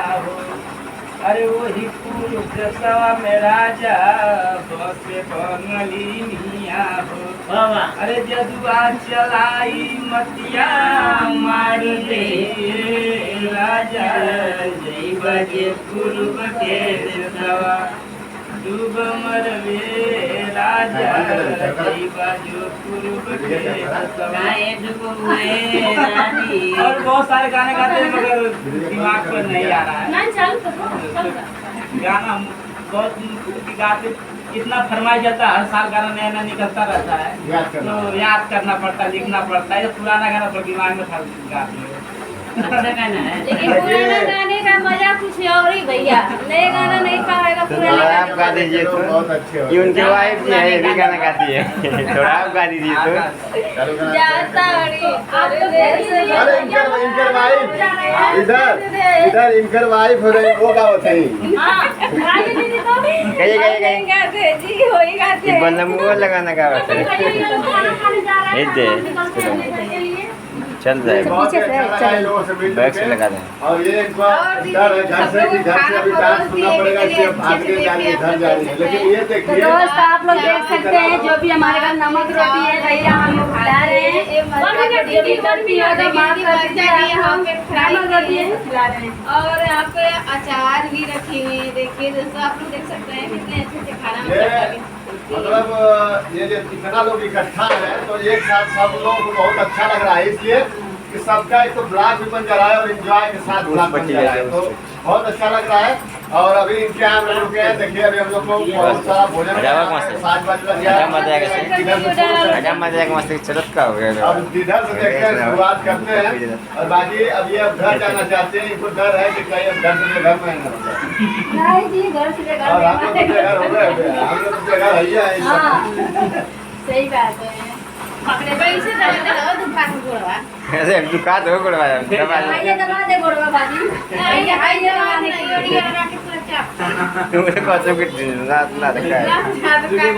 हो। अरे वही फूल जसवा में राजा बसे बंगली मिया हो। अरे जदुआ चलाई मतिया मार दे राजा जई बजे पूर्व के देसवा डूब मरवे राजा जई बजे पूर्व के देसवा। और बहुत सारे गाने गाते हैं मगर दिमाग पर नहीं आ रहा है गाना। बहुत गाते इतना फरमाइश जाता है, हर साल गाना नया नया निकलता रहता है तो याद करना पड़ता है, लिखना पड़ता है। पुराना गाना पर दिमाग में था गाते हैं। अच्छा गाना है लेकिन पुराना गाने का मजा कुछ और ही भैया। नए गाना नहीं पाएगा पुराना आप गा दीजिए तो बहुत अच्छे हो। ये उनकी वाइफ भी है, ये भी गाना गाती है। थोड़ा आप गा दीजिए तो। जाता हड़ी अरे इनकर वाइफ इधर इधर इनकर वाइफ हो रही, वो गाओ थे। गाइए गाइए गाइए जी वही गाते हैं। बल्लमुआ लगाना गावा है। चल जाए बहुत ही अच्छा लगा इन लोगों से मिल बैग से के। लगा दें। और ये इनको डर है घर से कि घर से अभी डांस सुनना पड़ेगा, इसलिए भाग के जाएंगे घर जाएंगे। लेकिन ये तो देखिए दोस्त आप लोग देख सकते हैं जो भी हमारे घर नमक रोटी है भैया हम लोग खिला रहे हैं। जो भी गलती हो तो माफ कर दीजिए, हम नमक रोटी है खिला रहे हैं। और यहाँ पे अचार भी रखी हुई है। देखिए दोस्तों आप लोग देख सकते हैं कितने अच्छे से खाना ये मतलब ये जो इतना लोग इकट्ठा है तो एक साथ सब लोग को बहुत अच्छा लग रहा है, इसलिए कि सबका एक तो ब्लॉग भी बन जा रहा है और एंजॉय के साथ ब्लॉग बन जा रहा है, तो बहुत अच्छा लग रहा है। और अभी इनके यहाँ हम लोग हैं, देखिए अभी हम लोग को बहुत सारा भोजन मजा आएगा मस्त। 7 बज गया। मजा मजा आएगा सही। इधर से शुरू करते हैं। मजा मजा आएगा मस्त। चलत का हो गया अब इधर से देखते हैं, शुरुआत करते हैं। और बाकी अब ये अब घर जाना चाहते हैं, इनको डर है कि कहीं अब घर से घर में ना हो जाए। नहीं जी घर से घर और हम लोग तो घर हो गए, हम लोग तो घर है ही है। हाँ सही बात है। पैसे लगाओ तुम खाने को अरे दुकान हो गुड़वाया आइए दबा दे गोड़वा बाजी। आइए आइए दबाने की तुमने कौन सा कुछ रात ना रखा है। नहीं